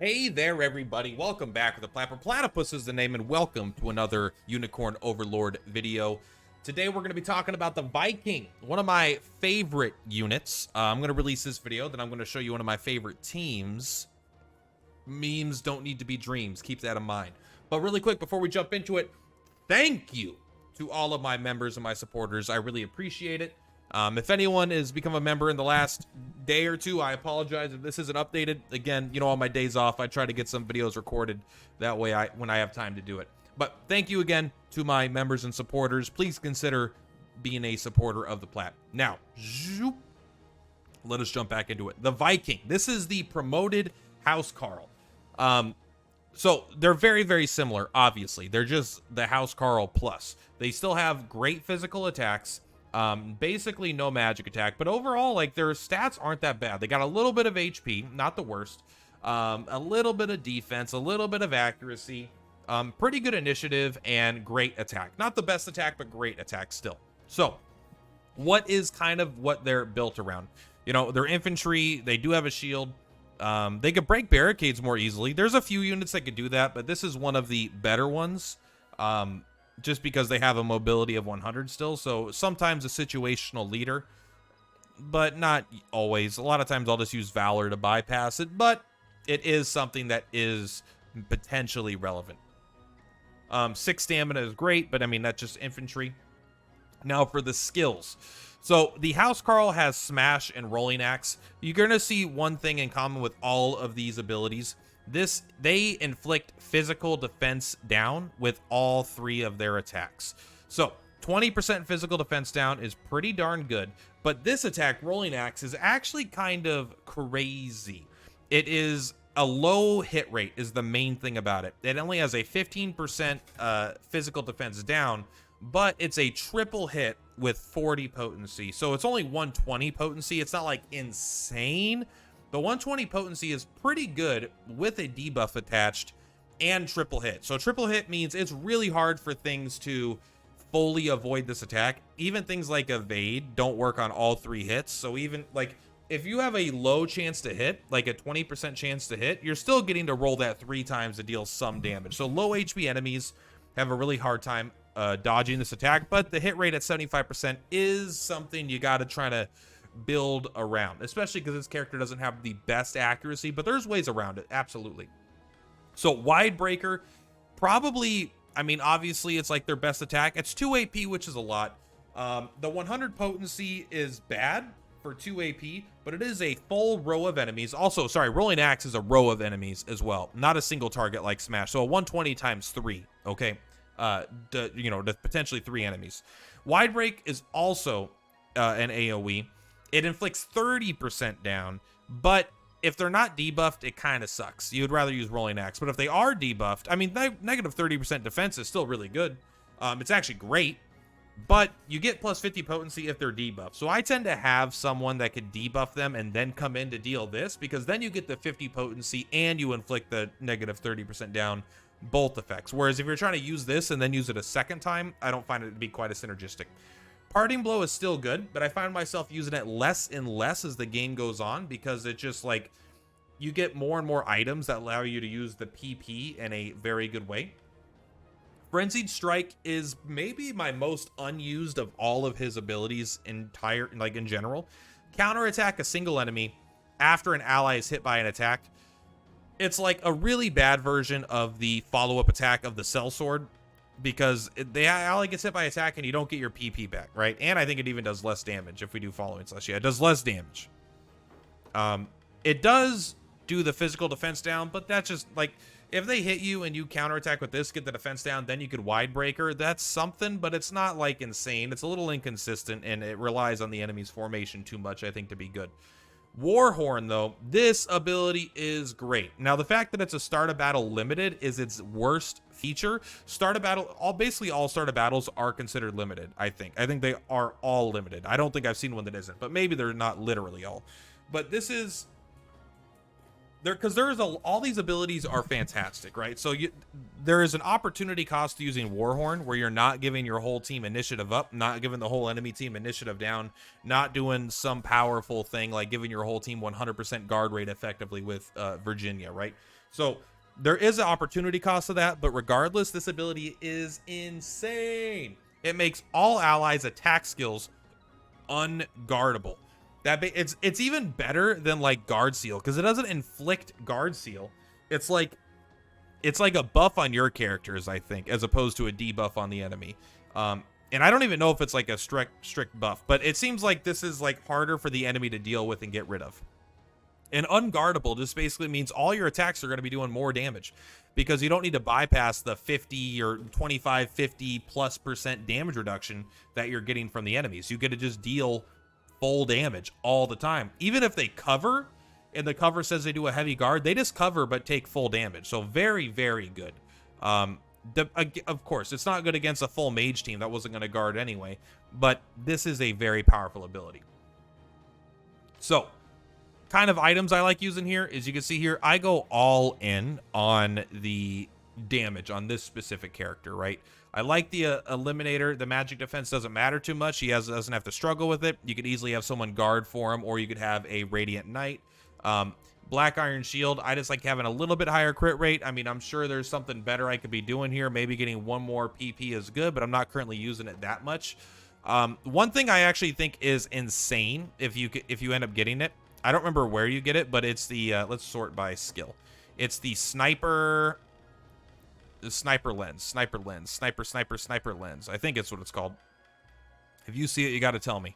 Hey there, everybody. Welcome back to the Plat. Purplatypus is the name, and welcome to another Unicorn Overlord video. Today, we're going to be talking about the Viking, one of my favorite units. I'm going to release this video, then I'm going to show you one of my favorite teams. Memes don't need to be dreams. Keep that in mind. But really quick, before we jump into it, thank you to all of my members and my supporters. I really appreciate it. If anyone has become a member in the last day or two, I apologize if this isn't updated. Again, you know, on my days off, I try to get some videos recorded. That way, when I have time to do it. But thank you again to my members and supporters. Please consider being a supporter of the Plat. Now, let us jump back into it. The Viking. This is the promoted House Carl. So they're very, very similar, obviously. They're just the House Carl plus. They still have great physical attacks. Basically no magic attack, but overall, like, their stats aren't that bad. They got a little bit of HP, not the worst, a little bit of defense, a little bit of accuracy, pretty good initiative, and great attack. Not the best attack, but great attack still. So what is kind of what they're built around? You know, they're infantry. They do have a shield. They could break barricades more easily. There's a few units that could do that, but this is one of the better ones. Just because they have a mobility of 100 still. So sometimes a situational leader, but not always. A lot of times I'll just use Valor to bypass it, but it is something that is potentially relevant. 6 stamina is great, but I mean, that's just infantry. Now for the skills. So the House Carl has Smash and Rolling Axe. You're going to see one thing in common with all of these abilities. They inflict physical defense down with all 3 of their attacks. So 20% physical defense down is pretty darn good, but this attack, Rolling Axe, is actually kind of crazy. It is a low hit rate is the main thing about it. It only has a 15% physical defense down, but it's a triple hit with 40 potency. So it's only 120 potency. It's not like insane. The 120 potency is pretty good with a debuff attached and triple hit. So triple hit means it's really hard for things to fully avoid this attack. Even things like evade don't work on all 3 hits. So even like if you have a low chance to hit, like a 20% chance to hit, you're still getting to roll that 3 times to deal some damage. So low HP enemies have a really hard time dodging this attack, but the hit rate at 75% is something you got to try to build around, especially because this character doesn't have the best accuracy, but there's ways around it. Absolutely. So Wide Breaker, probably, I mean, obviously it's like their best attack. It's 2 AP, which is a lot. The 100 potency is bad for 2 AP, but it is a full row of enemies. Also, sorry, Rolling Axe is a row of enemies as well, not a single target like Smash. So a 120 times 3, okay? Potentially 3 enemies. Wide Break is also an AoE. It inflicts 30% down, but if they're not debuffed, it kind of sucks. You would rather use Rolling Axe, but if they are debuffed, I mean, negative 30% defense is still really good. It's actually great, but you get plus 50 potency if they're debuffed. So I tend to have someone that could debuff them and then come in to deal this, because then you get the 50 potency and you inflict the negative 30% down, both effects. Whereas if you're trying to use this and then use it a second time, I don't find it to be quite as synergistic. Parting Blow is still good, but I find myself using it less and less as the game goes on, because it just, like, you get more and more items that allow you to use the PP in a very good way. Frenzied Strike is maybe my most unused of all of his abilities in general. Counterattack a single enemy after an ally is hit by an attack. It's like a really bad version of the follow-up attack of the Sellsword, because the ally gets hit by attack and you don't get your PP back, right? And I think it even does less damage if we do following slash. Yeah, it does less damage. It does do the physical defense down, but that's just like, if they hit you and you counterattack with this, get the defense down, then you could Wide Breaker. That's something, but it's not like insane. It's a little inconsistent, and it relies on the enemy's formation too much, I think, to be good. Warhorn, though, this ability is great. Now, the fact that it's a start of battle limited is its worst feature. Start of battle, basically all start of battles are considered limited, I think. I think they are all limited. I don't think I've seen one that isn't, but maybe they're not literally all. But this is because all these abilities are fantastic, right? So there is an opportunity cost to using Warhorn where you're not giving your whole team initiative up, not giving the whole enemy team initiative down, not doing some powerful thing like giving your whole team 100% guard rate effectively with Virginia, right? So there is an opportunity cost of that, but regardless, this ability is insane. It makes all allies' attack skills unguardable. It's even better than like guard seal because it doesn't inflict guard seal. It's like a buff on your characters, I think, as opposed to a debuff on the enemy. And I don't even know if it's like a strict buff, but it seems like this is like harder for the enemy to deal with and get rid of. And unguardable just basically means all your attacks are going to be doing more damage because you don't need to bypass the 50 or 25, 50+% damage reduction that you're getting from the enemies. You get to just deal full damage all the time. Even if they cover and the cover says they do a heavy guard, they just cover but take full damage. So very, very good. Of course, it's not good against a full mage team that wasn't going to guard anyway, but this is a very powerful ability. So kind of items I like using here is you can see here, I go all in on the damage on this specific character, right? I like the Eliminator. The magic defense doesn't matter too much. He doesn't have to struggle with it. You could easily have someone guard for him, or you could have a Radiant Knight. Black Iron Shield, I just like having a little bit higher crit rate. I mean, I'm sure there's something better I could be doing here. Maybe getting one more PP is good, but I'm not currently using it that much. One thing I actually think is insane if you end up getting it, I don't remember where you get it, but it's the, let's sort by skill. It's the sniper lens. Sniper lens. I think it's what it's called. If you see it, you got to tell me.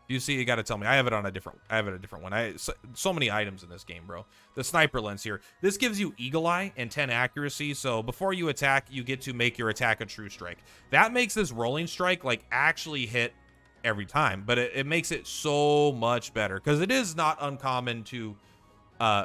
If you see it, you got to tell me. I have it a different one. So many items in this game, bro. The sniper lens here. This gives you eagle eye and 10 accuracy. So before you attack, you get to make your attack a true strike. That makes this rolling strike like actually hit every time, but it makes it so much better because it is not uncommon to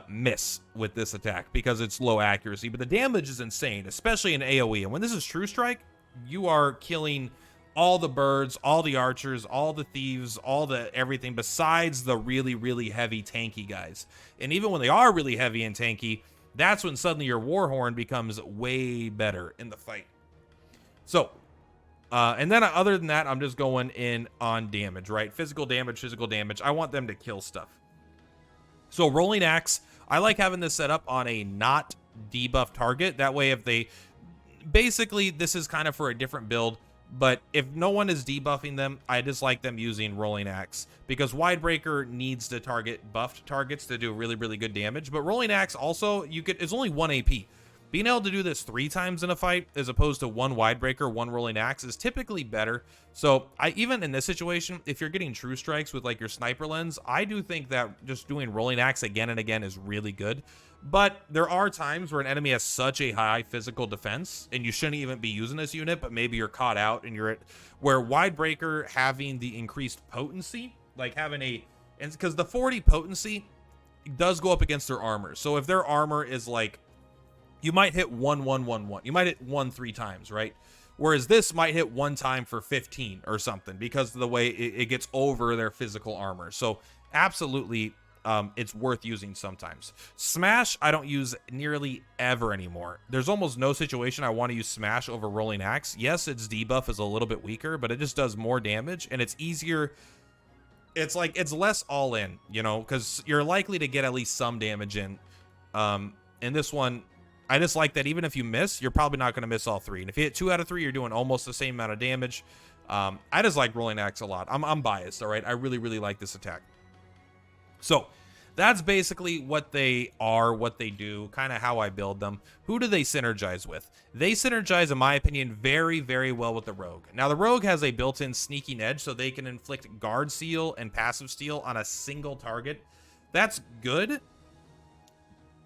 miss with this attack because it's low accuracy, but the damage is insane, especially in AoE. And when this is true strike, you are killing all the birds, all the archers, all the thieves, all the everything besides the really, really heavy tanky guys. And even when they are really heavy and tanky, that's when suddenly your Warhorn becomes way better in the fight. So and then other than that, I'm just going in on damage, right? Physical damage. I want them to kill stuff. So Rolling Axe, I like having this set up on a not debuff target. That way, if they... Basically, this is kind of for a different build, but if no one is debuffing them, I just like them using Rolling Axe because Widebreaker needs to target buffed targets to do really, really good damage. But Rolling Axe also, it's only 1 AP. Being able to do this 3 times in a fight as opposed to 1 Widebreaker, 1 Rolling Axe is typically better. So even in this situation, if you're getting true strikes with like your sniper lens, I do think that just doing Rolling Axe again and again is really good. But there are times where an enemy has such a high physical defense and you shouldn't even be using this unit, but maybe you're caught out and you're at where Widebreaker having the increased potency, like having and because the 40 potency does go up against their armor. So if their armor is like, you might hit 1, 1, 1, 1. You might hit 1 3 times, right? Whereas this might hit 1 time for 15 or something because of the way it gets over their physical armor. So absolutely, it's worth using sometimes. Smash, I don't use nearly ever anymore. There's almost no situation I want to use Smash over Rolling Axe. Yes, its debuff is a little bit weaker, but it just does more damage and it's easier. It's like, it's less all in, you know, because you're likely to get at least some damage in. In this one, I just like that even if you miss, you're probably not going to miss all 3. And if you hit 2 out of 3, you're doing almost the same amount of damage. I just like Rolling Axe a lot. I'm biased, all right? I really, really like this attack. So that's basically what they are, what they do, kind of how I build them. Who do they synergize with? They synergize, in my opinion, very, very well with the Rogue. Now, the Rogue has a built-in sneaking edge, so they can inflict guard seal and passive steal on a single target. That's good.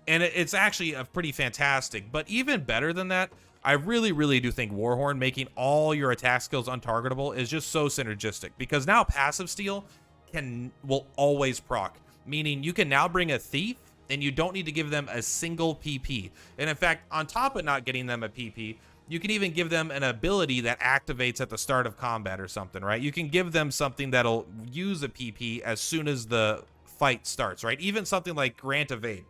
And it's actually a pretty fantastic, but even better than that, I really, really do think Warhorn making all your attack skills untargetable is just so synergistic because now passive steal will always proc, meaning you can now bring a thief and you don't need to give them a single PP. And in fact, on top of not getting them a PP, you can even give them an ability that activates at the start of combat or something, right? You can give them something that'll use a PP as soon as the fight starts, right? Even something like Grant Evade.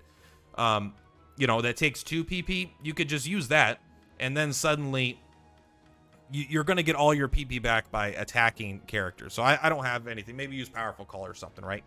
you know, that takes 2 PP, you could just use that, and then suddenly you're going to get all your PP back by attacking characters. So I don't have anything. Maybe use Powerful Call or something, right?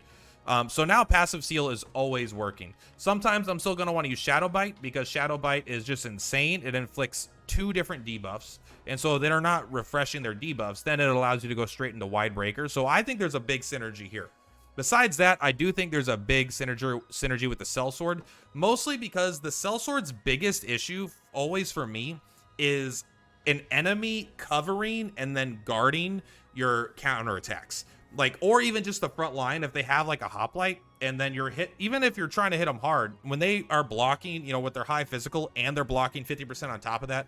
So now Passive Seal is always working. Sometimes I'm still going to want to use Shadow Bite, because Shadow Bite is just insane. It inflicts 2 different debuffs, and so they're not refreshing their debuffs. Then it allows you to go straight into Wide Breaker. So I think there's a big synergy here. Besides that, I do think there's a big synergy with the Sellsword, mostly because the Sellsword's biggest issue always for me is an enemy covering and then guarding your counterattacks. Like, or even just the front line, if they have like a hoplite and then you're hit, even if you're trying to hit them hard, when they are blocking, you know, with their high physical and they're blocking 50% on top of that,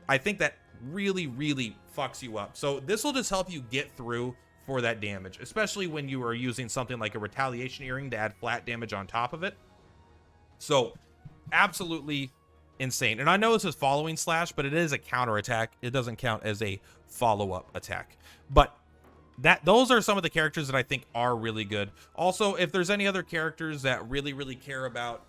I think that really, really fucks you up. So this will just help you get through for that damage, especially when you are using something like a Retaliation Earring to add flat damage on top of it. So absolutely insane. And I know this is following slash, but it is a counter attack. It doesn't count as a follow-up attack. But those are some of the characters that I think are really good. Also, if there's any other characters that really, really care about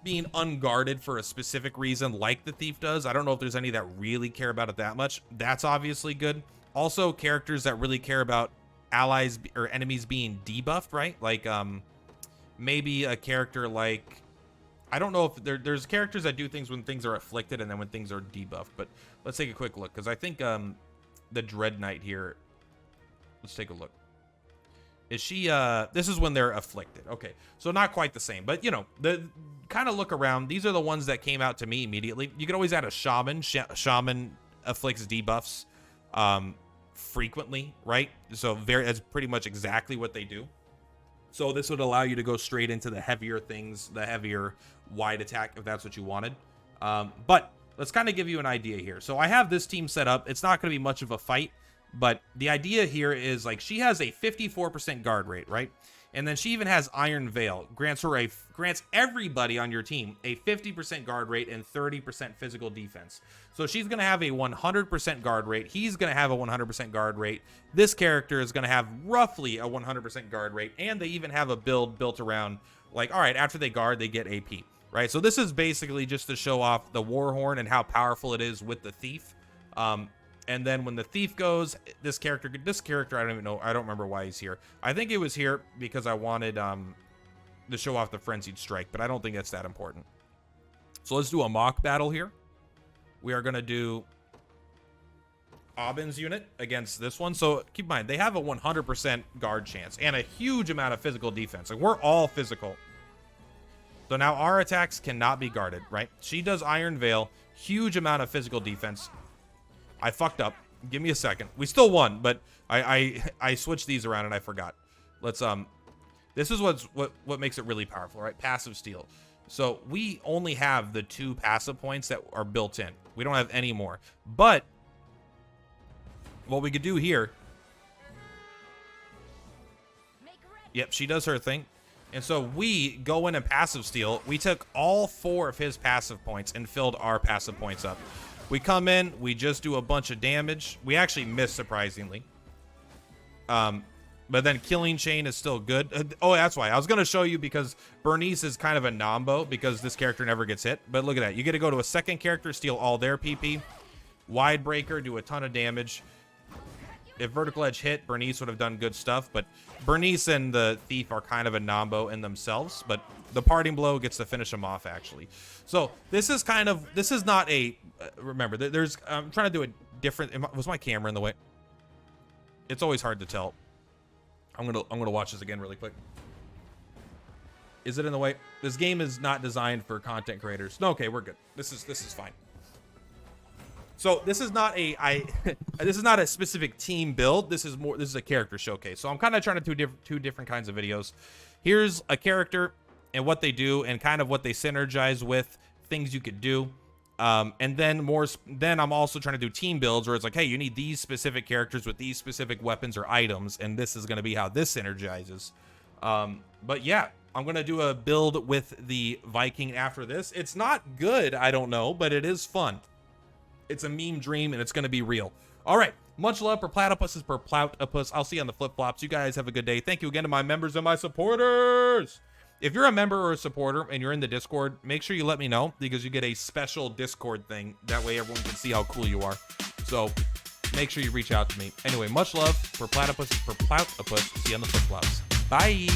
being unguarded for a specific reason, like the Thief does, I don't know if there's any that really care about it that much. That's obviously good. Also, characters that really care about allies or enemies being debuffed, right? Like maybe a character like, I don't know if there's characters that do things when things are afflicted and then when things are debuffed, but let's take a quick look, because I think the Dread Knight here, let's take a look. Is she this is when they're afflicted. Okay, so not quite the same, but you know, the kind of look around, these are the ones that came out to me immediately. You can always add a Shaman. Shaman afflicts debuffs frequently, right? So that's pretty much exactly what they do. So this would allow you to go straight into the heavier things, the heavier wide attack, if that's what you wanted. But let's kind of give you an idea here. So I have this team set up. It's not going to be much of a fight, but the idea here is, like, she has a 54% guard rate, right? And then she even has Iron Veil, grants everybody on your team a 50% guard rate and 30% physical defense. So she's going to have a 100% guard rate. He's going to have a 100% guard rate. This character is going to have roughly a 100% guard rate, and they even have a build built around, like, all right, after they guard, they get AP, right? So this is basically just to show off the Warhorn and how powerful it is with the Thief. And then when the Thief goes, this character, I don't even know. I don't remember why he's here. I think it was here because I wanted to show off the Frenzied Strike, but I don't think that's that important. So let's do a mock battle here. We are going to do Aubin's unit against this one. So keep in mind, they have a 100% guard chance and a huge amount of physical defense. Like, we're all physical. So now our attacks cannot be guarded, right? She does Iron Veil, huge amount of physical defense. I fucked up. Give me a second. We still won, but I switched these around and I forgot. Let's this is what makes it really powerful, right? Passive Steal. So we only have the 2 passive points that are built in. We don't have any more. But what we could do here. Yep, she does her thing. And so we go in and Passive Steal. We took all 4 of his passive points and filled our passive points up. We come in, we just do a bunch of damage. We actually miss, surprisingly. But then Killing Chain is still good. Oh, that's why. I was going to show you, because Bernice is kind of a nombo because this character never gets hit. But look at that. You get to go to a second character, steal all their PP. Wide Breaker, do a ton of damage. If Vertical Edge hit, Bernice would have done good stuff. But Bernice and the Thief are kind of a nombo in themselves. But the Parting Blow gets to finish them off, actually. So this is not a... remember, I'm trying to do a different... Was my camera in the way? It's always hard to tell. I'm gonna watch this again really quick. Is it in the way? This game is not designed for content creators. No, okay, we're good. This is fine. So this is not this is not a specific team build. This is a character showcase. So I'm kind of trying to do two different kinds of videos. Here's a character and what they do and kind of what they synergize with, things you could do. And then I'm also trying to do team builds where it's like, hey, you need these specific characters with these specific weapons or items, and this is going to be how this synergizes. But yeah, I'm going to do a build with the Viking after this. It's not good, I don't know, but it is fun. It's a meme dream, and it's going to be real. All right, much love for Platypus per Ploutapus. I'll see you on the flip-flops. You guys have a good day. Thank you again to my members and my supporters. If you're a member or a supporter and you're in the Discord, make sure you let me know, because you get a special Discord thing. That way everyone can see how cool you are. So make sure you reach out to me. Anyway, much love for Platypus, for Purplatypus. See you on the flip flops. Bye.